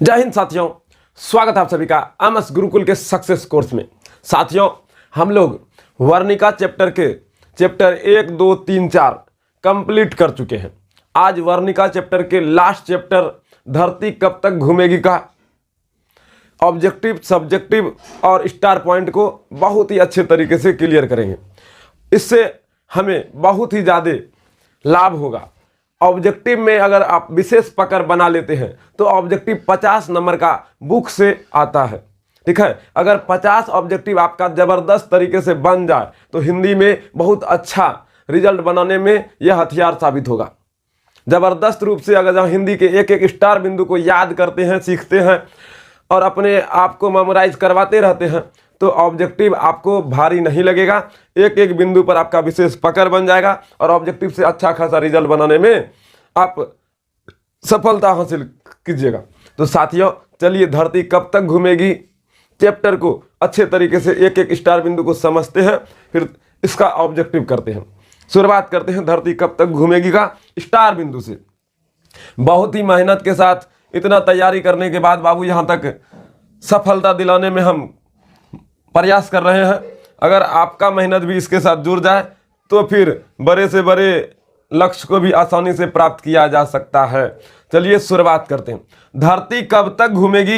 जय हिंद साथियों, स्वागत है आप सभी का एमएस गुरुकुल के सक्सेस कोर्स में। साथियों, हम लोग वर्णिका चैप्टर के चैप्टर 1, 2, 3, 4 कंप्लीट कर चुके हैं। आज वर्णिका चैप्टर के लास्ट चैप्टर धरती कब तक घूमेगी का ऑब्जेक्टिव, सब्जेक्टिव और स्टार पॉइंट को बहुत ही अच्छे तरीके से क्लियर करेंगे। इससे हमें बहुत ही ज़्यादा लाभ होगा। ऑब्जेक्टिव में अगर आप विशेष पकड़ बना लेते हैं तो ऑब्जेक्टिव 50 नंबर का बुक से आता है। ठीक है, अगर 50 ऑब्जेक्टिव आपका ज़बरदस्त तरीके से बन जाए तो हिंदी में बहुत अच्छा रिजल्ट बनाने में यह हथियार साबित होगा। ज़बरदस्त रूप से अगर हम हिंदी के एक एक स्टार बिंदु को याद करते हैं, सीखते हैं और अपने आप को मेमोराइज करवाते रहते हैं तो ऑब्जेक्टिव आपको भारी नहीं लगेगा। एक एक बिंदु पर आपका विशेष पकड़ बन जाएगा और ऑब्जेक्टिव से अच्छा खासा रिजल्ट बनाने में आप सफलता हासिल कीजिएगा। तो साथियों, चलिए धरती कब तक घूमेगी चैप्टर को अच्छे तरीके से एक एक स्टार बिंदु को समझते हैं, फिर इसका ऑब्जेक्टिव करते हैं। शुरुआत करते हैं धरती कब तक घूमेगी का स्टार बिंदु से। बहुत ही मेहनत के साथ इतना तैयारी करने के बाद बाबू यहाँ तक सफलता दिलाने में हम प्रयास कर रहे हैं। अगर आपका मेहनत भी इसके साथ जुड़ जाए तो फिर बड़े से बड़े लक्ष्य को भी आसानी से प्राप्त किया जा सकता है। चलिए शुरुआत करते हैं। धरती कब तक घूमेगी,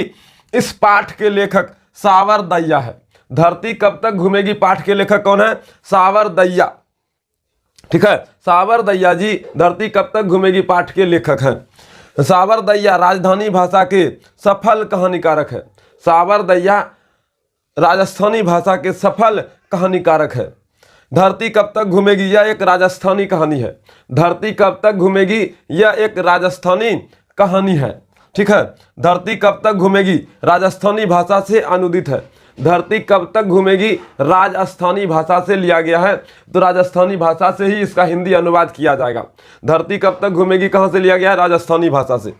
इस पाठ के लेखक सावर दैया है। धरती कब तक घूमेगी पाठ के लेखक कौन है? सावर दैया। ठीक है, सावर दैया जी धरती कब तक घूमेगी पाठ के लेखक हैं। सावर दैया राजधानी भाषा के सफल कहानीकारक है। सावर दैया राजस्थानी भाषा के सफल कहानीकारक है। धरती कब तक घूमेगी यह एक राजस्थानी कहानी है। धरती कब तक घूमेगी यह एक राजस्थानी कहानी है। ठीक है, धरती कब तक घूमेगी राजस्थानी भाषा से अनुदित है। धरती कब तक घूमेगी राजस्थानी भाषा से लिया गया है, तो राजस्थानी भाषा से ही इसका हिंदी अनुवाद किया जाएगा। धरती कब तक घूमेगी कहाँ से लिया गया है? राजस्थानी भाषा से।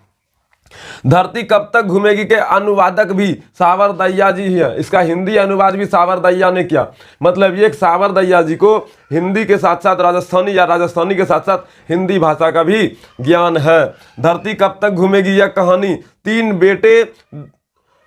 धरती कब तक घूमेगी के अनुवादक भी सावर दैया जी ही है। इसका हिंदी अनुवाद भी सावर दैया ने किया। मतलब ये सावर दैया जी को हिंदी के साथ साथ राजस्थानी या राजस्थानी के साथ साथ हिंदी भाषा का भी ज्ञान है। धरती कब तक घूमेगी यह कहानी 3 बेटे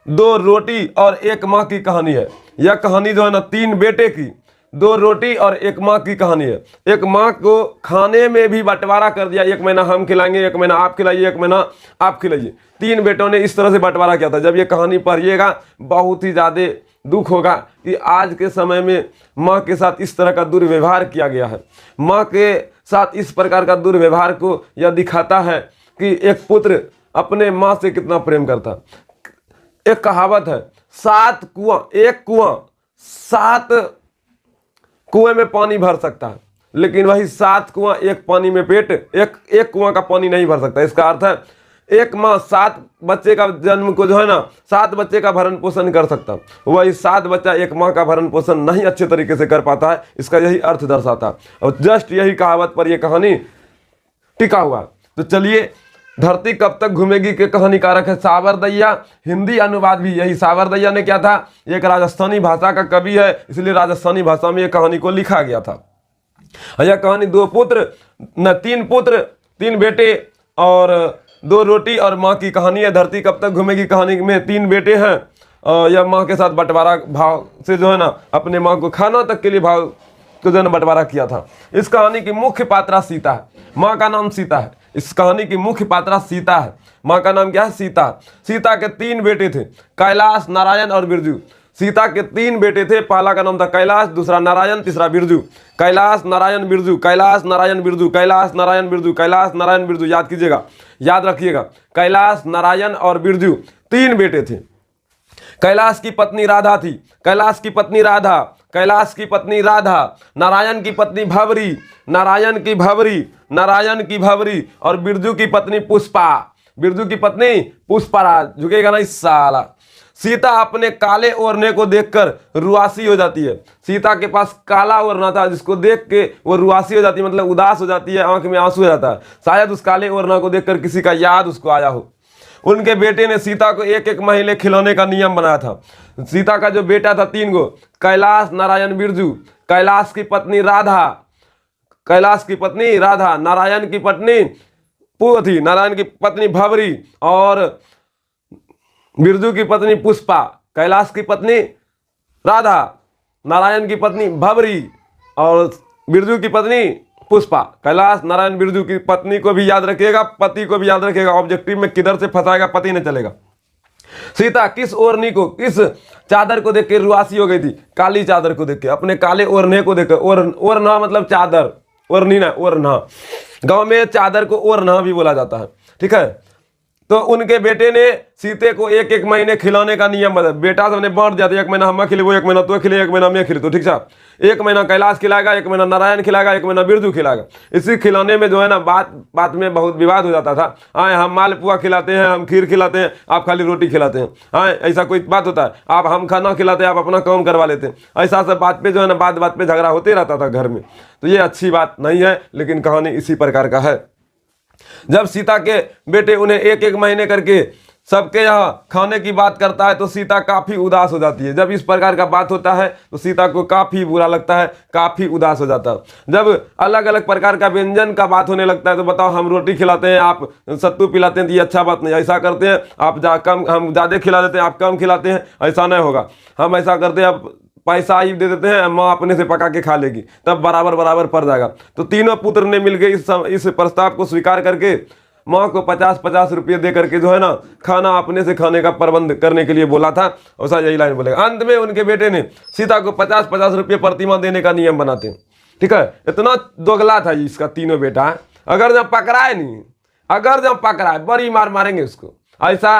2 रोटी और 1 माँ की कहानी है। यह कहानी जो है ना 3 बेटे की 2 रोटी और 1 माँ की कहानी है। एक माँ को खाने में भी बंटवारा कर दिया। 1 महीना हम खिलाएंगे, 1 महीना आप खिलाइए, 1 महीना आप खिलाइए। 3 बेटों ने इस तरह से बंटवारा किया था। जब ये कहानी पढ़िएगा बहुत ही ज़्यादा दुख होगा कि आज के समय में माँ के साथ इस तरह का दुर्व्यवहार किया गया है। माँ के साथ इस प्रकार का दुर्व्यवहार को यह दिखाता है कि एक पुत्र अपने माँ से कितना प्रेम करता। एक कहावत है, 7 कुआं, एक कुआं 7 कुएं में पानी भर सकता है, लेकिन वही 7 कुआं एक पानी में पेट एक कुआं का पानी नहीं भर सकता। इसका अर्थ है एक माँ 7 बच्चे का जन्म को जो है ना 7 बच्चे का भरण पोषण कर सकता, वही 7 बच्चा एक माँ का भरण पोषण नहीं अच्छे तरीके से कर पाता है। इसका यही अर्थ दर्शाता है और जस्ट यही कहावत पर यह कहानी टिका हुआ। तो चलिए, धरती कब तक घूमेगी के कहानीकारक है सावर दैया। हिंदी अनुवाद भी यही सावर दैया ने किया था। एक राजस्थानी भाषा का कवि है, इसलिए राजस्थानी भाषा में यह कहानी को लिखा गया था। यह कहानी 3 पुत्र 3 बेटे और 2 रोटी और माँ की कहानी है। धरती कब तक घूमेगी कहानी में 3 बेटे हैं और यह माँ के साथ बंटवारा भाव से जो है ना अपने माँ को खाना तक के लिए भाव को जो है बंटवारा किया था। इस कहानी की मुख्य पात्रा सीता है। माँ का नाम सीता है। इस कहानी की मुख्य पात्रा सीता है। माँ का नाम क्या है? सीता। सीता के 3 बेटे थे, कैलाश, नारायण और बिरजू। सीता के 3 बेटे थे। पहला का नाम था कैलाश, दूसरा नारायण, तीसरा बिरजू। कैलाश, नारायण, बिरजू, कैलाश, नारायण, बिरजू, कैलाश, नारायण, बिरजू, कैलाश, नारायण, बिरजू। याद कीजिएगा, याद रखिएगा। कैलाश, नारायण और बिरजू 3 बेटे थे। कैलाश की पत्नी राधा थी। कैलाश की पत्नी राधा, कैलाश की पत्नी राधा, नारायण की पत्नी भवरी, नारायण की भवरी, नारायण की भवरी और बिरजू की पत्नी पुष्पा। बिरजू की पत्नी पुष्पराज। झुकेगा नहीं साला। सीता अपने काले ओढ़ने को देखकर रुआसी हो जाती है। सीता के पास काला ओढ़ना था जिसको देख के वो रुआसी हो जाती है, मतलब उदास हो जाती है, आंख में आंसू हो जाता है। शायद उस काले ओढ़ना को देखकर किसी का याद उसको आया हो। उनके बेटे ने सीता को 1-1 महीने खिलौने का नियम बनाया था। सीता का जो बेटा था 3 गो, कैलाश, नारायण, बिरजू। कैलाश की पत्नी राधा, कैलाश की पत्नी राधा, नारायण की पत्नी नारायण की पत्नी भवरी और बिरजू की पत्नी पुष्पा, कैलाश की पत्नी राधा, नारायण की पत्नी भवरी और बिरजू की पत्नी पुष्पा। कैलाश, नारायण, बिरजू की पत्नी को भी याद रखिएगा, पति को भी याद रखिएगा। ऑब्जेक्टिव में किधर से फंसाएगा पति नहीं चलेगा। सीता किस ओढ़नी को, किस चादर को देख के रुआसी हो गई थी? काली चादर को देख के, अपने काले ओढ़ने को देख के। ओढ़ना मतलब चादर, ओढ़नी ना, ओढ़ना। गांव में चादर को ओढ़ना भी बोला जाता है, ठीक है। तो उनके बेटे ने सीते को एक एक महीने खिलाने का नियम बता। बेटा सबने बांट दिया था, एक महीना हम खिले, वो एक महीना तो खिले, एक महीना मैं खिले, तो ठीक है। एक महीना कैलाश खिलाएगा, एक महीना नारायण खिलाएगा, एक महीना बिरजू खिलाएगा। इसी खिलाने में जो है ना बात में बहुत विवाद हो जाता था। हाँ, हम मालपुआ खिलाते हैं, हम खीर खिलाते हैं, आप खाली रोटी खिलाते हैं। हाँ, ऐसा कोई बात होता है? आप हम खाना खिलाते हैं, आप अपना काम करवा लेते हैं। ऐसा सब बात पे जो है ना बात पे झगड़ा होते रहता था घर में। तो ये अच्छी बात नहीं है, लेकिन कहानी इसी प्रकार का है। जब सीता के बेटे उन्हें एक एक महीने करके सबके यहाँ खाने की बात करता है तो सीता काफी उदास हो जाती है। जब इस प्रकार का बात होता है तो सीता को काफी बुरा लगता है, काफी उदास हो जाता है। जब अलग अलग प्रकार का व्यंजन का बात होने लगता है तो बताओ, हम रोटी खिलाते हैं, आप सत्तू पिलाते हैं, तो ये अच्छा बात नहीं। ऐसा करते हैं आप हम ज़्यादा खिला देते हैं, आप कम खिलाते हैं, ऐसा नहीं होगा। हम ऐसा करते हैं, आप पैसा ही दे देते हैं, माँ अपने से पका के खा लेगी, तब बराबर बराबर पड़ जाएगा। तो तीनों पुत्र ने मिलकर इस प्रस्ताव को स्वीकार करके माँ को 50-50 रुपये दे करके जो है ना खाना अपने से खाने का प्रबंध करने के लिए बोला था। ऐसा यही लाइन बोलेगा। अंत में उनके बेटे ने सीता को 50-50 रुपये प्रतिमा देने का नियम बनाते हैं, ठीक है। इतना दोगला था इसका तीनों बेटा। अगर जब पकड़ाए नहीं, अगर जब पकड़ाए बड़ी मार मारेंगे उसको, ऐसा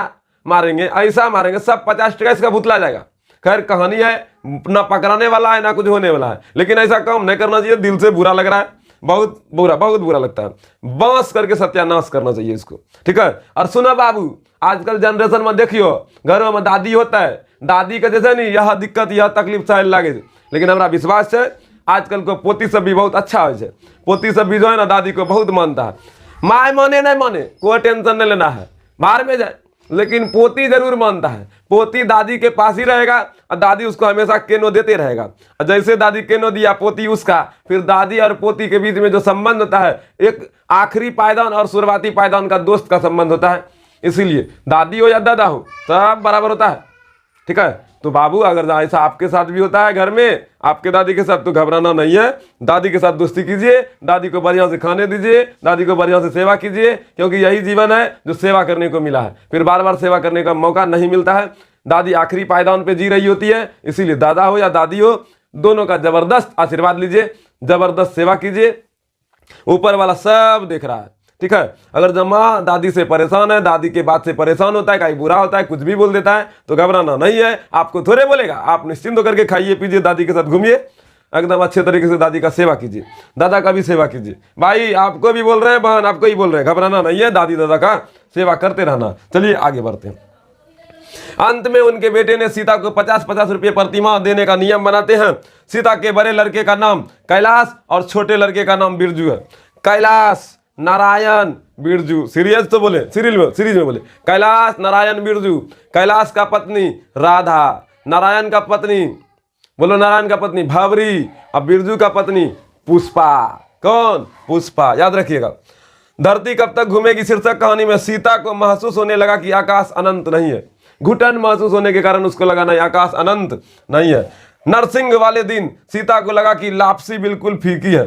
मारेंगे, ऐसा मारेंगे, सब 50 टका इसका भुतला जाएगा। खैर कहानी है, ना पकड़ाने वाला है ना कुछ होने वाला है, लेकिन ऐसा काम नहीं करना चाहिए। दिल से बुरा लग रहा है, बहुत बुरा लगता है। बांस करके सत्यानाश करना चाहिए इसको, ठीक है। और सुनो बाबू, आजकल जनरेशन में देखियो, घरों में दादी होता है, दादी का जैसे नहीं यह दिक्कत यह तकलीफ सहल लागे, लेकिन हमारा विश्वास है आजकल को पोती सब भी बहुत अच्छा हो। पोती सब भी जो है ना दादी को बहुत मानता है। माए माने नहीं माने कोई टेंशन नहीं लेना है, बाहर में जाए, लेकिन पोती जरूर मानता है। पोती दादी के पास ही रहेगा और दादी उसको हमेशा केनो देते रहेगा। और जैसे दादी केनो दिया पोती उसका, फिर दादी और पोती के बीच में जो संबंध होता है, एक आखिरी पायदान और शुरुआती पायदान का दोस्त का संबंध होता है। इसीलिए दादी हो या दादा हो सब बराबर होता है, ठीक है। तो बाबू अगर ऐसा आपके साथ भी होता है घर में, आपके दादी के साथ, तो घबराना नहीं है। दादी के साथ दोस्ती कीजिए, दादी को बढ़िया से खाने दीजिए, दादी को बढ़िया से सेवा कीजिए, क्योंकि यही जीवन है जो सेवा करने को मिला है। फिर बार बार सेवा करने का मौका नहीं मिलता है। दादी आखिरी पायदान पे जी रही होती है, इसीलिए दादा हो या दादी हो, दोनों का जबरदस्त आशीर्वाद लीजिए, जबरदस्त सेवा कीजिए। ऊपर वाला सब देख रहा है, ठीक है। अगर जब माँ दादी से परेशान है, दादी के बात से परेशान होता है, कहीं बुरा होता है, कुछ भी बोल देता है, तो घबराना नहीं है। आपको थोड़े बोलेगा, आप निश्चिंत होकर के खाइए पीजिए, दादी के साथ घूमिए, एकदम अच्छे तरीके से दादी का सेवा कीजिए, दादा का भी सेवा कीजिए। भाई आपको भी बोल रहे हैं, बहन आपको ही बोल रहे हैं, घबराना नहीं है, दादी दादा का सेवा करते रहना। चलिए आगे बढ़ते हैं। अंत में उनके बेटे ने सीता को 50-50 रुपये प्रतिमा देने का नियम बनाते हैं। सीता के बड़े लड़के का नाम कैलाश और छोटे लड़के का नाम बिरजू है। कैलाश, नारायण, बिरजू, सीरियस तो बोले, सीरीज में बोले कैलाश, नारायण, बिरजू। कैलाश का पत्नी राधा, नारायण का पत्नी, बोलो नारायण का पत्नी भवरी, और बिरजू का पत्नी पुष्पा। कौन? पुष्पा, याद रखिएगा। धरती कब तक घूमेगी शीर्षक कहानी में सीता को महसूस होने लगा कि आकाश अनंत नहीं है। घुटन महसूस होने के कारण उसको लगा नहीं, आकाश अनंत नहीं है। नरसिंह वाले दिन सीता को लगा कि लापसी बिल्कुल फीकी है।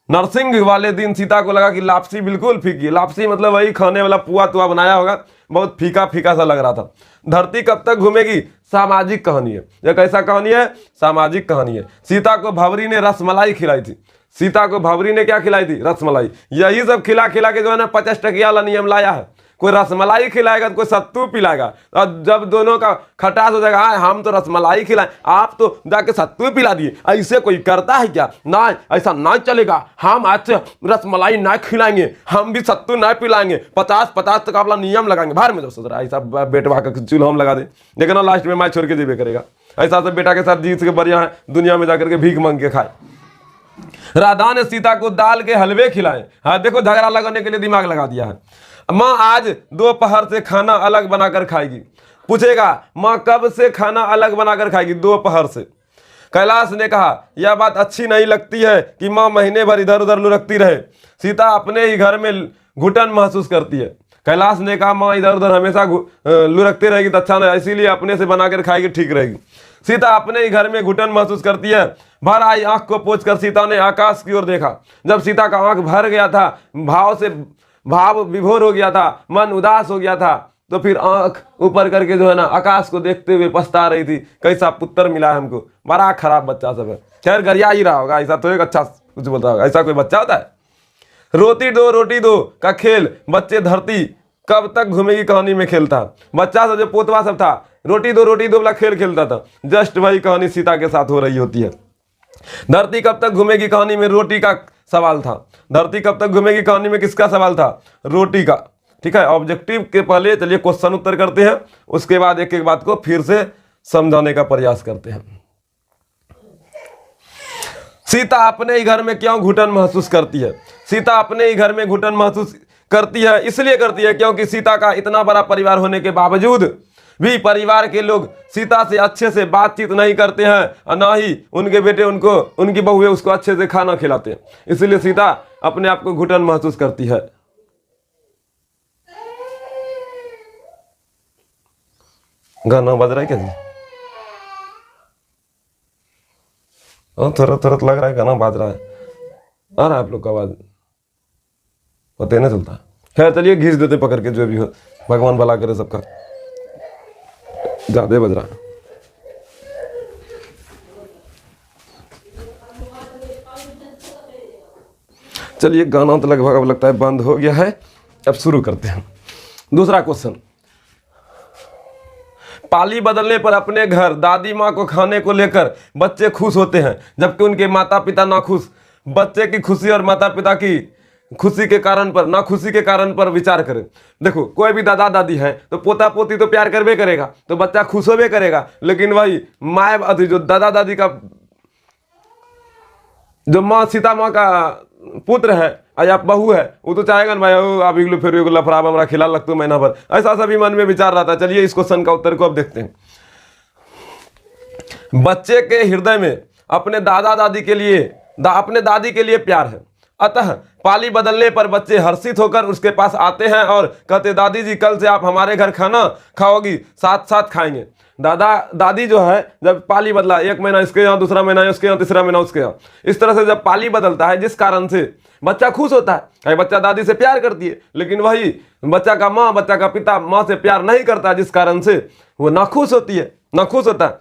नरसिंह वाले दिन सीता को लगा कि लापसी बिल्कुल फीकी है। लापसी मतलब वही खाने वाला पुआ तुआ बनाया होगा, बहुत फीका फीका सा लग रहा था। धरती कब तक घूमेगी सामाजिक कहानी है। यह कैसा कहानी है? सामाजिक कहानी है। सीता को भवरी ने रसमलाई खिलाई थी। सीता को भवरी ने क्या खिलाई थी? रसमलाई। यही सब खिला खिला के जो है ना 50 टकिया वाला नियम लाया है। कोई रसमलाई खिलाएगा तो कोई सत्तू पिलाएगा, और जब दोनों का खटास हो जाएगा, हम तो रसमलाई खिलाएं, आप तो जाके सत्तू पिला दिए, ऐसे कोई करता है क्या? ना, ऐसा ना चलेगा, हम आज से रसमलाई ना खिलाएंगे, हम भी सत्तू ना पिलाएंगे, 50-50 तक वाला नियम लगाएंगे। बाहर में जो सोच रहा है ऐसा बेटवा का चूल्हा हम लगा दे, लेकिन लास्ट में मैं छोड़ के जीवे करेगा। ऐसा सब बेटा के साथ जीत के बढ़िया है दुनिया में जाकर के भीख मांग के खाए। राधा ने सीता को दाल के हलवे खिलाए। हाँ देखो, झगड़ा लगाने के लिए दिमाग लगा दिया है। माँ आज दोपहर से खाना अलग बनाकर खाएगी। पूछेगा माँ कब से खाना अलग बनाकर खाएगी? दोपहर से। कैलाश ने कहा यह बात अच्छी नहीं लगती है कि माँ महीने भर इधर उधर लुढ़कती रहे। सीता अपने ही घर में घुटन महसूस करती है। कैलाश ने कहा माँ इधर उधर हमेशा लुढ़कते रहेगी तो अच्छा नहीं, इसीलिए अपने से बना कर खाएगी ठीक रहेगी। सीता अपने ही घर में घुटन महसूस करती है। भर आई आंख को पोंछकर सीता ने आकाश की ओर देखा। जब सीता का आंख भर गया था, भाव विभोर हो गया था, मन उदास हो गया था, तो फिर आंख ऊपर करके जो है ना आकाश को देखते हुए पछता रही थी, कैसा पुत्र मिला है हमको, बड़ा खराब बच्चा सब है। खैर गरिया ही रहा होगा, ऐसा तो एक अच्छा कुछ बोलता होगा, ऐसा कोई बच्चा होता है। रोटी दो का खेल बच्चे धरती कब तक घूमेगी कहानी में खेलता। बच्चा सब जो पोतवा सब था रोटी दो वाला खेल खेलता था, जस्ट वही कहानी सीता के साथ हो रही होती है। धरती कब तक घूमेगी कहानी में रोटी का सवाल था। धरती कब तक घूमेगी कहानी में किसका सवाल था? रोटी का। ठीक है, ऑब्जेक्टिव के पहले चलिए क्वेश्चन उत्तर करते हैं, उसके बाद एक एक बात को फिर से समझाने का प्रयास करते हैं। सीता अपने ही घर में क्यों घुटन महसूस करती है? सीता अपने ही घर में घुटन महसूस करती है इसलिए करती है क्योंकि सीता का इतना बड़ा परिवार होने के बावजूद भी परिवार के लोग सीता से अच्छे से बातचीत नहीं करते हैं और ना ही उनके बेटे उनको, उनकी बहुएं उसको अच्छे से खाना खिलाते हैं। इसलिए सीता अपने आप को घुटन महसूस करती है। गाना बज रहा है क्या जी? थोड़ा थोड़ा लग रहा है गाना बाज रहा है, आ रहा है आप लोग का आवाज? पता नहीं चलता। खैर चलिए घिस देते पकड़ के, जो भी हो भगवान भला करे सबका। ज्यादा बज रहा है। चलिए गाना तो लगभग अब लगता है बंद हो गया है, अब शुरू करते हैं। दूसरा क्वेश्चन, पाली बदलने पर अपने घर दादी माँ को खाने को लेकर बच्चे खुश होते हैं जबकि उनके माता पिता नाखुश। बच्चे की खुशी और माता पिता की खुशी के कारण पर नाखुशी के कारण पर विचार करें। देखो कोई भी दादा दादी है तो पोता पोती तो प्यार करबे करेगा, तो बच्चा खुश होबे करेगा, लेकिन वही माँ अति जो दादा दादी का जो माँ सीता माँ का पुत्र है या बहू है, वो तो चाहेगा ना भाई आप इगलू फिर लफड़ाब हमारा खिला लगता महीना भर, ऐसा सभी मन में विचार रहा था। चलिए इस क्वेश्चन का उत्तर को अब देखते हैं। बच्चे के हृदय में अपने दादा दादी के लिए अपने दादी के लिए प्यार है, अतः पाली बदलने पर बच्चे हर्षित होकर उसके पास आते हैं और कहते दादी जी कल से आप हमारे घर खाना खाओगी, साथ साथ खाएंगे। दादा दादी जो है जब पाली बदला, एक महीना इसके यहाँ, दूसरा महीना उसके यहाँ, तीसरा महीना उसके यहाँ, इस तरह से जब पाली बदलता है जिस कारण से बच्चा खुश होता है। बच्चा दादी से प्यार करती है, लेकिन वही बच्चा का पिता माँ से प्यार नहीं करता, जिस कारण से वो नाखुश होती है, नाखुश होता है।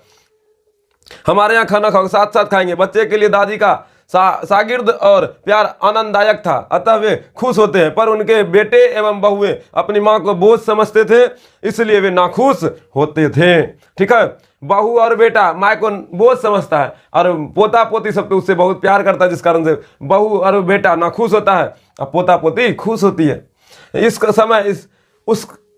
हमारे यहाँ खाना खाओ, साथ साथ खाएंगे। बच्चे के लिए दादी का शागिर्द और प्यार आनंददायक था, अतः वे खुश होते हैं, पर उनके बेटे एवं बहुएं अपनी मां को बोझ समझते थे, इसलिए वे नाखुश होते थे। ठीक है, बहू और बेटा माँ को बोझ समझता है और पोता पोती सब तो उससे बहुत प्यार करता है, जिस कारण से बहू और बेटा नाखुश होता है और पोता पोती खुश होती है।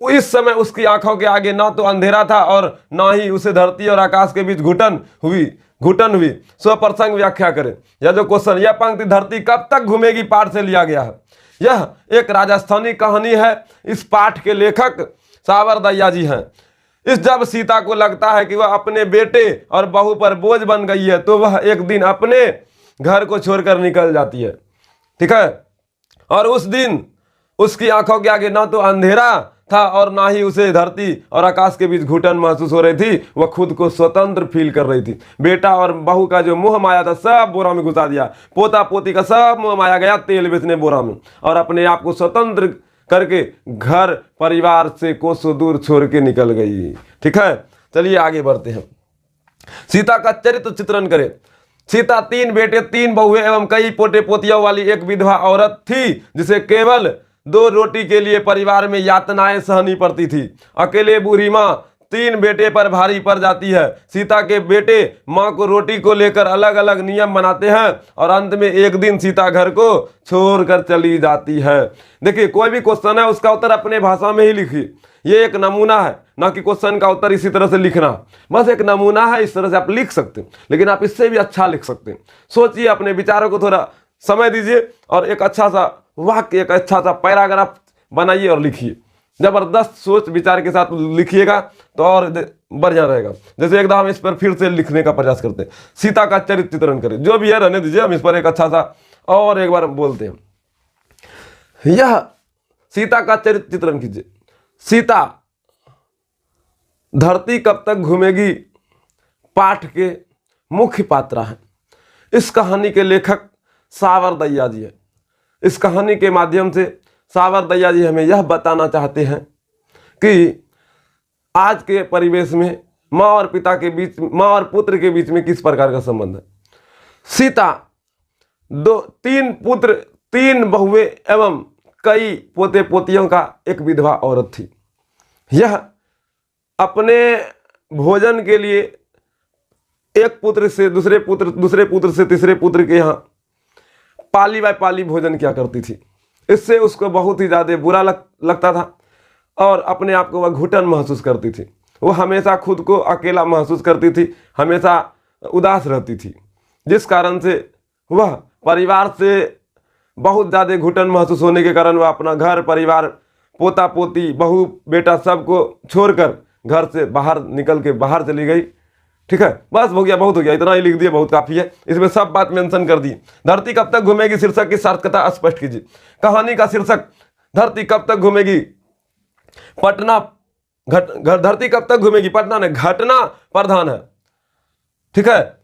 इस समय उसकी आंखों के आगे ना तो अंधेरा था और ना ही उसे धरती और आकाश के बीच घुटन हुई। स्वप्रसंग व्याख्या करें। यह जो क्वेश्चन, यह पंक्ति धरती कब तक घूमेगी पाठ से लिया गया है। यह एक राजस्थानी कहानी है। इस पाठ के लेखक सावर दहिया जी हैं। इस जब सीता को लगता है कि वह अपने बेटे और बहू पर बोझ बन गई है तो वह एक दिन अपने घर को छोड़कर निकल जाती है। ठीक है, और उस दिन उसकी आंखों के आगे ना तो अंधेरा था और ना ही उसे धरती और आकाश के बीच घुटन महसूस हो रही थी। वह खुद को स्वतंत्र फील कर रही थी। बेटा और बहू का जो मोह माया था सब बोरा में घुसा दिया, पोता पोती का सब मोह माया गया तेल बेचने बोरा में, और अपने आप को स्वतंत्र करके घर परिवार से कोसों दूर छोड़ के निकल गई। ठीक है, चलिए आगे बढ़ते हैं। सीता का चरित्र चित्रण करें। सीता 3 बेटे 3 बहुएं एवं कई पोते पोतियों वाली एक विधवा औरत थी, जिसे केवल 2 रोटी के लिए परिवार में यातनाएं सहनी पड़ती थी। अकेले बूढ़ी माँ 3 बेटे पर भारी पड़ जाती है। सीता के बेटे माँ को रोटी को लेकर अलग अलग नियम बनाते हैं और अंत में एक दिन सीता घर को छोड़कर चली जाती है। देखिए कोई भी क्वेश्चन है उसका उत्तर अपने भाषा में ही लिखिए। ये एक नमूना है, ना कि क्वेश्चन का उत्तर इसी तरह से लिखना, बस एक नमूना है। इस तरह से आप लिख सकते हैं, लेकिन आप इससे भी अच्छा लिख सकते हैं। सोचिए, अपने विचारों को थोड़ा समय दीजिए और एक अच्छा सा वाक्य, एक अच्छा सा पैराग्राफ बनाइए और लिखिए। जबरदस्त सोच विचार के साथ लिखिएगा तो और बढ़िया रहेगा। जैसे एकदम हम इस पर फिर से लिखने का प्रयास करते हैं। सीता का चरित्र चित्रण करें, जो भी है रहने दीजिए, हम इस पर एक अच्छा सा और एक बार बोलते हैं। यह सीता का चरित्र चित्रण कीजिए। सीता धरती कब तक घूमेगी पाठ के मुख्य पात्रा है। इस कहानी के लेखक सावर दहिया जी है। इस कहानी के माध्यम से सावर दहिया जी हमें यह बताना चाहते हैं कि आज के परिवेश में माँ और पिता के बीच, माँ और पुत्र के बीच में किस प्रकार का संबंध है। सीता तीन पुत्र, तीन बहुएं एवं कई पोते पोतियों का एक विधवा औरत थी। यह अपने भोजन के लिए एक पुत्र से दूसरे पुत्र, दूसरे पुत्र से तीसरे पुत्र के यहाँ पाली बाय पाली भोजन किया करती थी। इससे उसको बहुत ही ज़्यादा बुरा लगता था और अपने आप को वह घुटन महसूस करती थी। वो हमेशा खुद को अकेला महसूस करती थी, हमेशा उदास रहती थी, जिस कारण से वह परिवार से बहुत ज़्यादा घुटन महसूस होने के कारण वह अपना घर परिवार, पोता पोती, बहू बेटा सबको छोड़कर घर से बाहर निकल के बाहर चली गई। ठीक है, बस हो गया, बहुत हो गया, इतना ही लिख दिया, बहुत काफ़ी है। इसमें सब बात मेंशन कर दी। धरती कब तक घूमेगी शीर्षक की सार्थकता स्पष्ट कीजिए। कहानी का शीर्षक धरती कब तक घूमेगी पटना, धरती कब तक घूमेगी पटना ने घटना प्रधान है। ठीक है,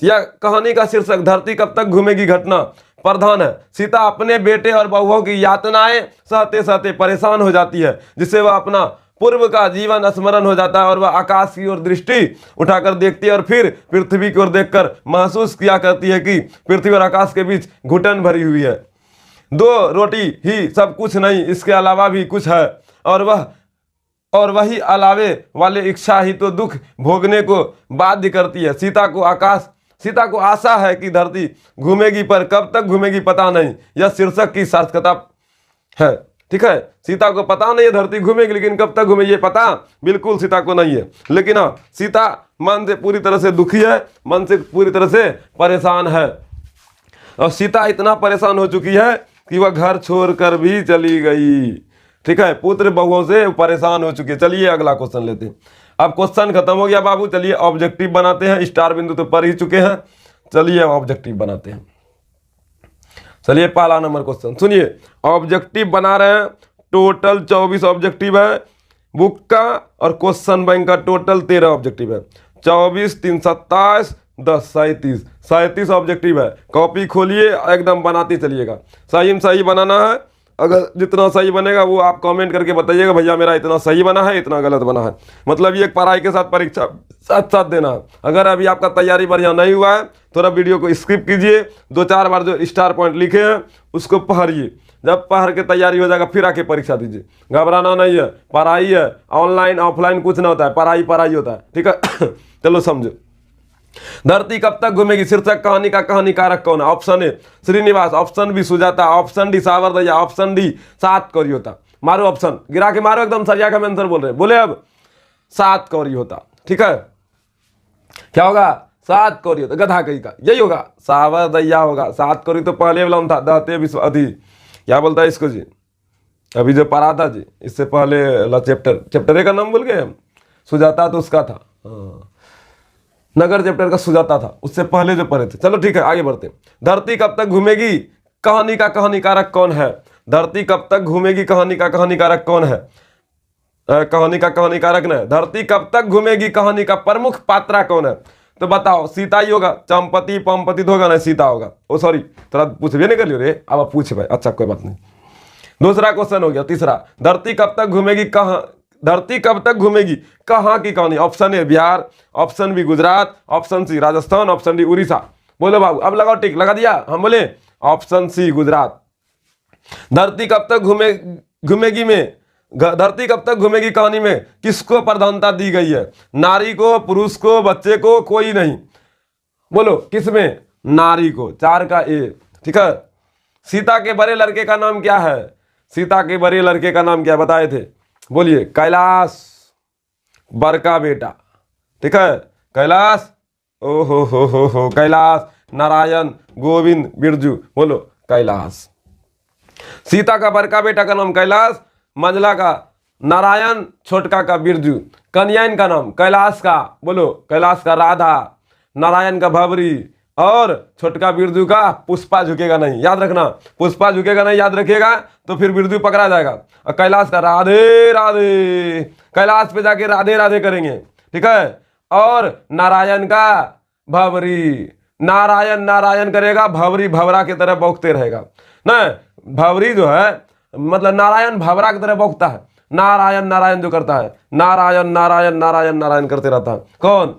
यह कहानी का शीर्षक धरती कब तक घूमेगी घटना प्रधान है। सीता अपने बेटे और बहुओं की यातनाएं सहते सहते परेशान हो जाती है, जिससे वह अपना पूर्व का जीवन स्मरण हो जाता है और वह आकाश की ओर दृष्टि उठाकर देखती है और फिर पृथ्वी की ओर देखकर महसूस किया करती है कि पृथ्वी और आकाश के बीच घुटन भरी हुई है। दो रोटी ही सब कुछ नहीं, इसके अलावा भी कुछ है और वही अलावे वाले इच्छा ही तो दुख भोगने को बाध्य करती है। सीता को आशा है कि धरती घूमेगी, पर कब तक घूमेगी पता नहीं। यह शीर्षक की सार्थकता है। ठीक है, सीता को पता नहीं है धरती घूमेगी, लेकिन कब तक घूमेगी ये पता बिल्कुल सीता को नहीं है। लेकिन हाँ, सीता मन से पूरी तरह से दुखी है, मन से पूरी तरह से परेशान है। और सीता इतना परेशान हो चुकी है कि वह घर छोड़कर भी चली गई। ठीक है, पुत्र बहुओं से परेशान हो चुकी है। चलिए अगला क्वेश्चन लेते हैं। अब क्वेश्चन खत्म हो गया बाबू, चलिए ऑब्जेक्टिव बनाते हैं। स्टार बिंदु तो पढ़ ही चुके हैं, चलिए ऑब्जेक्टिव बनाते हैं। चलिए पहला नंबर क्वेश्चन सुनिए, ऑब्जेक्टिव बना रहे हैं। टोटल 24 ऑब्जेक्टिव है बुक का और क्वेश्चन बैंक का टोटल 13 ऑब्जेक्टिव है। 24 3 27 10 37 ऑब्जेक्टिव है। कॉपी खोलिए, एकदम बनाते चलिएगा। सही में सही बनाना है। अगर जितना सही बनेगा वो आप कमेंट करके बताइएगा, भैया मेरा इतना सही बना है, इतना गलत बना है। मतलब ये पढ़ाई के साथ परीक्षा साथ साथ देना है। अगर अभी आपका तैयारी बढ़िया नहीं हुआ है, थोड़ा वीडियो को स्किप कीजिए, 2-4 बार जो स्टार पॉइंट लिखे हैं उसको पढ़िए। जब पढ़ के तैयारी हो जाएगा फिर आके परीक्षा दीजिए। घबराना नहीं है, पढ़ाई है, ऑनलाइन ऑफलाइन कुछ ना होता है, पढ़ाई होता है। ठीक है चलो समझो। धरती कब तक घूमेगी शीर्षक कहानी का कहानीकारक कौन है? Option A Srinivas, option B Sujata, option D Sawar Dahiya, option D सात कौरी होता। मारो ऑप्शन, गिरा के मारो, एकदम सरिया का आंसर बोल रहे हैं। बोले अब सात कौरी होता। ठीक है, क्या होगा? सात कौरी होता। गधा कहीं का यही होगा, सावर दहिया होगा। सात कौरी तो पहले वाला था, दहते विश्व अधि, क्या बोलता है इसको जी, अभी जो पढ़ा था जी, इससे पहले वाला चैप्टर ए का नाम भूल गए हम। सुजाता तो उसका था, नगर चैप्टर का सुजाता था, उससे पहले जो पढ़े थे। चलो ठीक है आगे बढ़ते। धरती कब तक घूमेगी कहानी का कहानीकारक कौन है? धरती कब तक घूमेगी कहानी का कहानीकारक कौन है? कहानी का कहानीकारक न, धरती कब तक घूमेगी कहानी का प्रमुख पात्रा कौन है? तो बताओ, सीता ही होगा। चंपति पंपति तो होगा ना, सीता होगा। ओ सॉरी, थोड़ा पूछ भी नहीं कर लियो रे, अब आप पूछ भाई। अच्छा कोई बात नहीं। दूसरा क्वेश्चन हो गया। तीसरा, धरती कब तक घूमेगी धरती कब तक घूमेगी कहाँ की कहानी? Option A Bihar, option B Gujarat, option C Rajasthan, option D Orissa. बोलो बाबू, अब लगाओ टिक, लगा दिया? हम बोले ऑप्शन सी गुजरात। धरती कब तक घूमेगी में धरती कब तक घूमेगी कहानी में किसको प्रधानता दी गई है? नारी को, पुरुष को, बच्चे को, कोई नहीं। बोलो किसमें? नारी को। 4 का ए। ठीक है। सीता के बड़े लड़के का नाम क्या है? सीता के बड़े लड़के का नाम क्या बताए थे? बोलिए। कैलाश, बड़का बेटा। ठीक है, कैलाश, ओ हो कैलाश, नारायण, गोविंद, बिरजू। बोलो कैलाश। सीता का बड़का बेटा का नाम कैलाश, मंझला का नारायण, छोटका का बिरजू। कन्यायन का नाम कैलाश का, बोलो कैलाश का राधा, नारायण का भवरी और छोटका बिरजू का पुष्पा झुकेगा नहीं, याद रखना। पुष्पा झुकेगा नहीं, याद रखिएगा, तो फिर बिरजू पकड़ा जाएगा। और कैलाश का राधे राधे, कैलाश पे जाके राधे राधे करेंगे, ठीक है। और नारायण का भवरी, नारायण नारायण करेगा, भवरी भवरा की तरह बौखते रहेगा ना। भवरी जो है मतलब नारायण भवरा की तरह बौखता है, नारायण नारायण जो करता है, नारायण नारायण नारायण नारायण करते रहता है। कौन?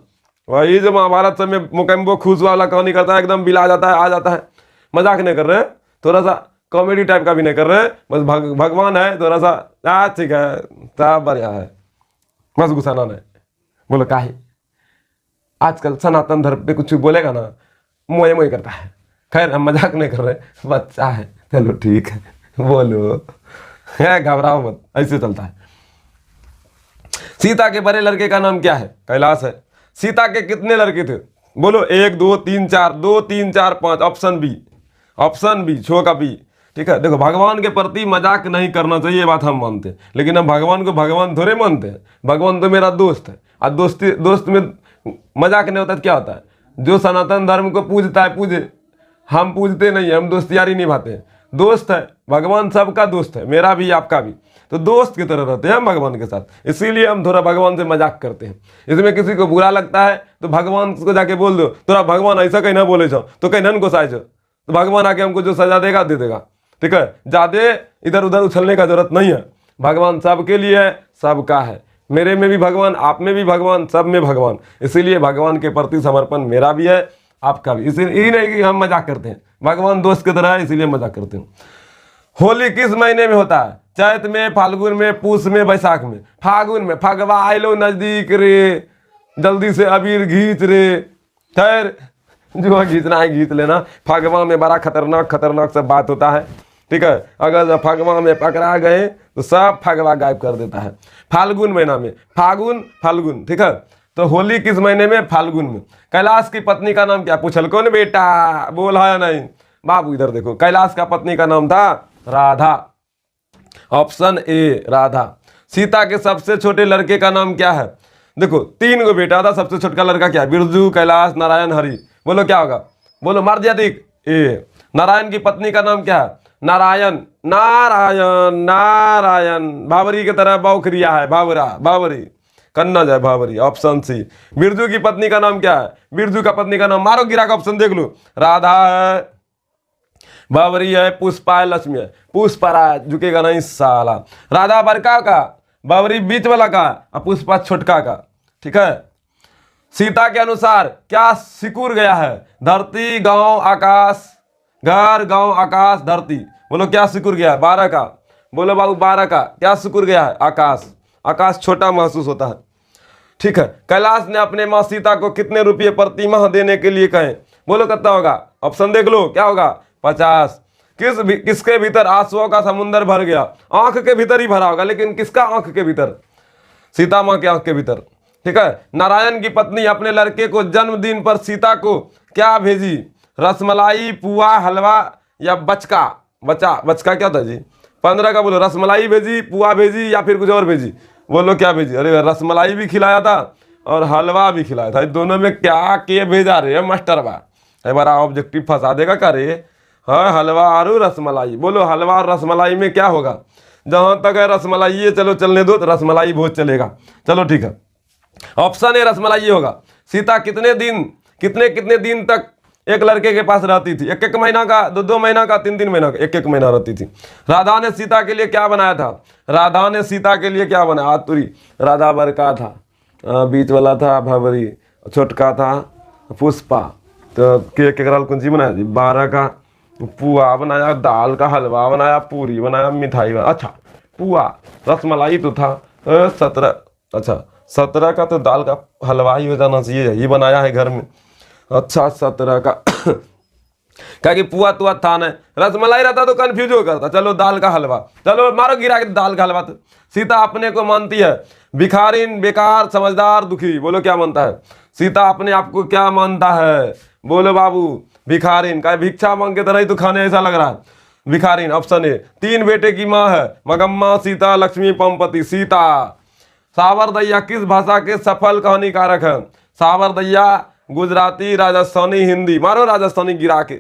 वही जो महाभारत सब में मुकम्बो खुश वाला कहानी करता है, एकदम बिला जाता है, आ जाता है। मजाक नहीं कर रहे, थोड़ा सा कॉमेडी टाइप का भी नहीं कर रहे, बस भगवान है थोड़ा सा ठीक है, सब बढ़िया है, बस गुस्साना नहीं। बोलो काहे आजकल सनातन धर्म पे कुछ बोलेगा ना मोए मोए करता है। खैर हम मजाक नहीं कर रहे, बच्चा है, चलो ठीक है, बोलो, घबराओ मत, ऐसे चलता है। सीता के बड़े लड़के का नाम क्या है? कैलाश है। सीता के कितने लड़के थे? बोलो 1 2 3 4, 2 3 4 5, ऑप्शन बी, ऑप्शन बी, छो का बी, ठीक है। देखो भगवान के प्रति मजाक नहीं करना चाहिए, ये बात हम मानते हैं, लेकिन हम भगवान को भगवान थोड़े मानते हैं। भगवान तो मेरा दोस्त है, और दोस्त में मजाक नहीं होता तो क्या होता है? जो सनातन धर्म को पूजता है पूजे, हम पूजते नहीं, हम दोस्तियारी निभाते हैं। दोस्त है, भगवान सबका दोस्त है, मेरा भी आपका भी, तो दोस्त की तरह रहते हैं हम भगवान के साथ। इसीलिए हम थोड़ा भगवान से मजाक करते हैं। इसमें किसी को बुरा लगता है तो भगवान को जाके बोल दो, थोड़ा भगवान ऐसा कहीं ना बोले जाओ तो कहीं नन को साइज, तो भगवान आके हमको जो सजा देगा दे देगा, ठीक है। ज्यादा इधर उधर उछलने का जरूरत नहीं है। भगवान सबके लिए है, सबका है, मेरे में भी भगवान, आप में भी भगवान, सब में भगवान। इसीलिए भगवान के प्रति समर्पण मेरा भी है, आपका भी। इसीलिए यही नहीं कि हम मजाक करते हैं, भगवान दोस्त की तरह है, इसीलिए मजाक करते हैं। होली किस महीने में होता है? चैत में, फाल्गुन में, पूस में, बैसाख में? फागुन में। फगवा आइलो नजदीक रे, जल्दी से अबीर घींच रे। खैर जो घींचना है घींच लेना। फगवा में बड़ा खतरनाक खतरनाक सब बात होता है, ठीक है। अगर फगवा में पकड़ा गए तो सब फगवा गायब कर देता है। फाल्गुन महीना में, फाल्गुन, ठीक है। तो होली किस महीने में? फाल्गुन में। कैलाश की पत्नी का नाम क्या? पूछल कौन बेटा, बोला या नहीं? बाबू इधर देखो, कैलाश का पत्नी का नाम था राधा, ऑप्शन ए राधा। सीता के सबसे छोटे लड़के का नाम क्या है? देखो 3 गो बेटा था, सबसे छोटा लड़का क्या है? बिरजू, कैलाश, नारायण, हरि। बोलो क्या होगा? बोलो मर्यादिक ए। नारायण की पत्नी का नाम क्या है? नारायण, नारायण नारायण, बाबरी की तरह बौख रिया है, बाबरा, बाबरी, कन्ना जाए बाबरी, ऑप्शन सी। बिरजू की पत्नी का नाम क्या है? बिरजू का पत्नी का नाम मारो गिरा का ऑप्शन देख लो, राधा है, बाबरी है, पुष्पा है, लक्ष्मी है। पुष्पा झुकेगा नहीं साला। राधा बड़का का, बाबरी बीच वाला का, और पुष्पा छोटका का, ठीक है। सीता के अनुसार क्या सिकुड़ गया है? धरती, गांव, आकाश, घर, गांव, आकाश, धरती। बोलो क्या सिकुड़ गया है? 12 का। बोलो बाबू 12 का क्या सिकुड़ गया है? आकाश। आकाश छोटा महसूस होता है, ठीक है। कैलाश ने अपने माँ सीता को कितने रुपये प्रति माह देने के लिए कहे? बोलो कितना होगा? ऑप्शन देख लो, क्या होगा? 50। किसके भीतर आंसुओं का समुंदर भर गया? आंख के भीतर ही भरा होगा, लेकिन किसका आंख के भीतर? सीता माँ के आंख के भीतर, ठीक है। नारायण की पत्नी अपने लड़के को जन्मदिन पर सीता को क्या भेजी? रसमलाई, पुआ, हलवा या बचका? बचका क्या था जी? 15 का बोलो। रसमलाई भेजी, पुआ भेजी, या फिर कुछ और भेजी? बोलो क्या भेजी? अरे रसमलाई भी खिलाया था और हलवा भी खिलाया था, दोनों में क्या के भेजा रे मास्टर बा? बड़ा ऑब्जेक्टिव फंसा देगा का रे? हाँ, हलवा और रसमलाई। बोलो हलवा और रसमलाई में क्या होगा? जहां तक है रसमलाई ये चलो चलने दो, तो रसमलाई बहुत चलेगा, चलो ठीक है। ऑप्शन ए रसमलाई होगा। सीता कितने दिन तक एक लड़के के पास रहती थी? 1 महीना का, 2 महीना का, 3 महीना का? 1 महीना रहती थी। राधा ने सीता के लिए क्या बनाया था? राधा ने सीता के लिए क्या बनाया? आतुरी। राधा बड़का था, बीच वाला था भवरी, छोटका था पुष्पा। तो केक कुंजी बनाया जी? 12 का पुआ बनाया, दाल का हलवा बनाया, पूरी बनाया, मिठाई बनाया। अच्छा पुआ, रसमलाई तो था 17। अच्छा 17 का तो दाल का हलवा ही हो जाना चाहिए, यही बनाया है घर में। अच्छा 17 का क्या कि पुआ तुआ था ना, रसमलाई रहता तो कंफ्यूज हो करता। चलो दाल का हलवा, चलो मारो गिरा के दाल का हलवा। तो सीता अपने को मानती है भिखारिन, बेकार, समझदार, दुखी। बोलो क्या मानता है? सीता अपने आप को क्या मानता है? बोलो बाबू भिखारिन। का भिक्षा मांग के तरह ही तो खाने ऐसा लग रहा है, भिखारिन। Option A. 3 बेटे की माँ है, मगम्मा, सीता, लक्ष्मी, पंपति। सीता। सावर दैया किस भाषा के सफल कहानीकारक है? सावर दैया गुजराती, राजस्थानी, हिंदी। मारो राजस्थानी गिरा के।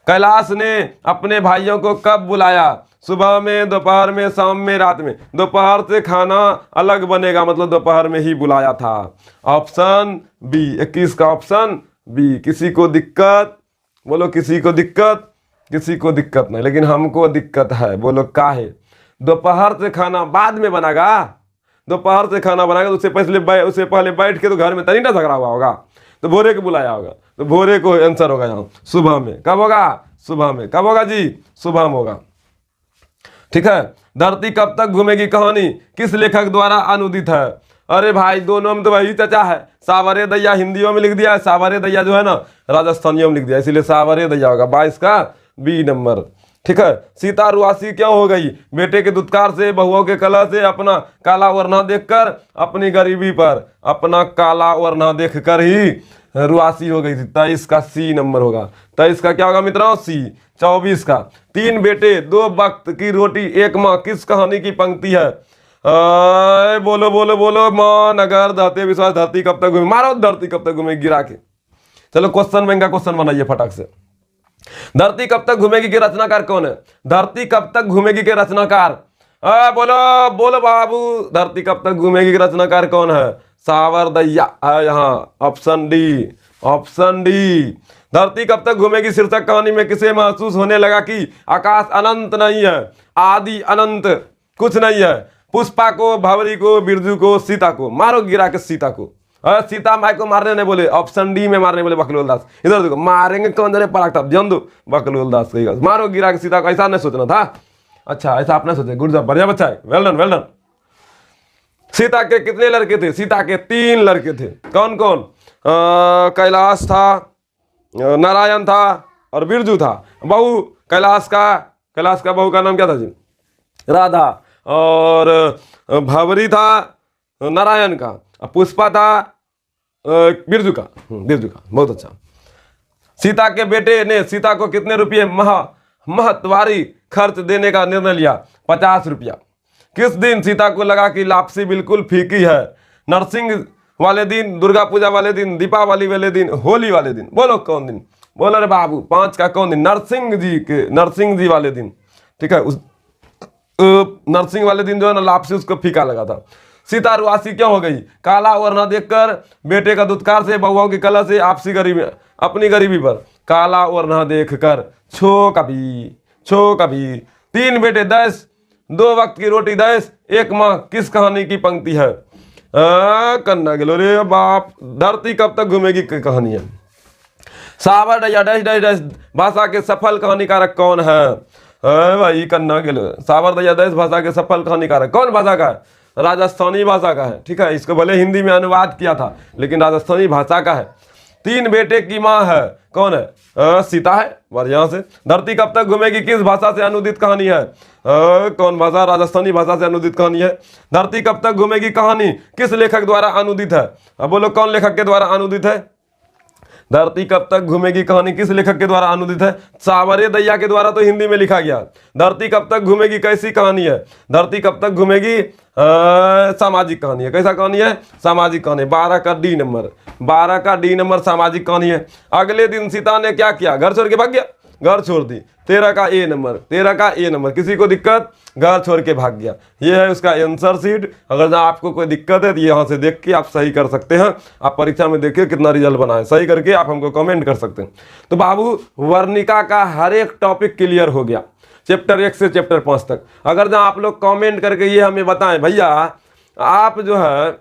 कैलाश ने अपने भाइयों को कब बुलाया? सुबह में, दोपहर में, शाम में, रात में। दोपहर से खाना अलग बनेगा, मतलब दोपहर में ही बुलाया था। Option B. 21 का ऑप्शन बी। किसी को दिक्कत? बोलो किसी को दिक्कत? किसी को दिक्कत नहीं, लेकिन हमको दिक्कत है। बोलो का है? दोपहर से खाना बाद में बनेगा। दोपहर से खाना बनाएगा तो उससे पहले बैठ के तो घर में तनी ना झगड़ा हुआ होगा, तो भोरे को बुलाया होगा। तो भोरे को आंसर होगा यहाँ। सुबह में कब होगा? सुबह में। कब होगा जी? सुबह में होगा। ठीक है। धरती कब तक घूमेगी कहानी किस लेखक द्वारा अनुदित है? अरे भाई दोनों में तो वही चचा है। सावरे दैया हिंदियों में लिख दिया है, सावरे दैया जो है ना राजस्थानियों में लिख दिया, इसीलिए सावरे दैया होगा। 22 का बी नंबर। ठीक है। सीता रुआसी क्यों हो गई? बेटे के दुत्कार से, बहुओं के कलह से, अपना काला वरना देखकर, अपनी गरीबी पर। अपना काला वरना देखकर ही रुआसी हो गई थी। 23 का सी नंबर होगा। 23 का क्या होगा मित्रों? सी। 24 का 3 बेटे 2 वक्त की रोटी 1 माँ किस कहानी की पंक्ति है? बोलो बोलो बोलो। मान अगर धरती विश्वास धरती कब तक घूमे। मारो धरती कब तक घूमेगी गिरा के। चलो क्वेश्चन महंगा क्वेश्चन बनाइए फटाक से। धरती कब तक घूमेगी के रचनाकार कौन है? धरती कब तक घूमेगी के रचनाकार? बोलो बोलो बाबू। धरती कब तक घूमेगी के रचनाकार कौन है? सावर दैया है यहाँ। Option D. Option D. धरती कब तक घूमेगी शीर्षक कहानी में किसे महसूस होने लगा कि आकाश अनंत नहीं है, आदि अनंत कुछ नहीं है? पुष्पा को, भंवरी को, बिरजू को, सीता को। मारो गिरा के सीता को। सीता माई को मारने नहीं बोले, ऑप्शन डी में मारने बोले बकलोल दास। इधर देखो मारेंगे कौन जरे पराग था जन दो बकलोल दास कही। मारो गिरा के सीता को। ऐसा नहीं सोचना था। अच्छा ऐसा आपने सोचा। गुड जॉब, बढ़िया बच्चा है। Well done well done. Sita के कितने लड़के थे? सीता के 3 लड़के थे। कौन कौन? कैलाश था, नारायण था और बिरजू था। बहू कैलाश का बहू का नाम क्या था जी? राधा। और भंवरी था नारायण का। पुष्पा था बिरजू का। बहुत अच्छा। सीता के बेटे ने सीता को कितने रुपये महत्वारी खर्च देने का निर्णय लिया? 50 रुपया। किस दिन सीता को लगा कि लापसी बिल्कुल फीकी है? नरसिंह वाले दिन, दुर्गा पूजा वाले दिन, दीपावली वाले दिन, होली वाले दिन। बोलो कौन दिन? बोलो रे बाबू। 5 का कौन दिन? नरसिंह जी वाले दिन। ठीक है। उस नरसिंह वाले दिन जो है ना लापसी उसको फीका लगा था। सीता रुआसी क्यों हो गई? काला वरना देखकर, बेटे का दुत्कार से, बहुओं की कलह से, आपसी गरीबी, अपनी गरीबी पर। काला वरना देखकर। छो कभी 3 बेटे 10, 2 वक्त की रोटी 10, 1 माँ किस कहानी की पंक्ति है? कन्ना गिलो रे बाप। धरती कब तक घूमेगी की कहानी है। सावर डैया डैश डैश डैश भाषा के सफल कहानीकारक कौन है? भाई कन्ना गिलो। सावर दैया डैश भाषा के सफल कहानीकारक कौन भाषा का है? राजस्थानी भाषा का है। ठीक है। इसको भले हिंदी में अनुवाद किया था लेकिन राजस्थानी भाषा का है। 3 बेटे की माँ है। कौन है? सीता है। बढ़िया से। धरती कब तक घूमेगी किस भाषा से अनुदित कहानी है? कौन भाषा? राजस्थानी भाषा से अनुदित कहानी है। धरती कब तक घूमेगी कहानी किस लेखक द्वारा अनुदित है? अब बोलो कौन लेखक के द्वारा अनुदित है? धरती कब तक घूमेगी कहानी किस लेखक के द्वारा अनुदित है? सावरे दैया के द्वारा तो हिंदी में लिखा गया। धरती कब तक घूमेगी कैसी कहानी है? धरती कब तक घूमेगी सामाजिक कहानी है। कैसा कहानी है? सामाजिक कहानी। 12 का डी नंबर। 12 का डी नंबर सामाजिक कहानी है। अगले दिन सीता ने क्या किया? घर छोड़ के भाग गया। घर छोड़ दी। 13 का ए नंबर। 13 का ए नंबर। किसी को दिक्कत? घर छोड़ के भाग गया। ये है उसका आंसर शीट। अगर आपको कोई दिक्कत है तो यहाँ से देख के आप सही कर सकते हैं। आप परीक्षा में देखिए कितना रिजल्ट बना है, सही करके आप हमको कमेंट कर सकते हैं। तो बाबू वर्णिका का हर एक टॉपिक क्लियर हो गया, चैप्टर 1 से चैप्टर 5 तक। अगर जहाँ आप लोग कमेंट करके ये हमें बताएं भैया आप जो है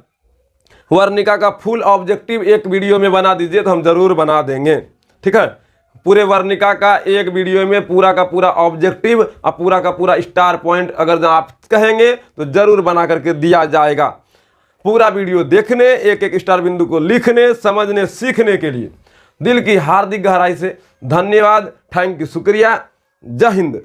वर्णिका का फुल ऑब्जेक्टिव एक वीडियो में बना दीजिए, तो हम जरूर बना देंगे। ठीक है। पूरे वर्णिका का एक वीडियो में पूरा का पूरा ऑब्जेक्टिव और पूरा का पूरा स्टार पॉइंट अगर आप कहेंगे तो जरूर बना करके दिया जाएगा। पूरा वीडियो देखने, एक एक स्टार बिंदु को लिखने, समझने, सीखने के लिए दिल की हार्दिक गहराई से धन्यवाद। थैंक यू, शुक्रिया। जय हिंद।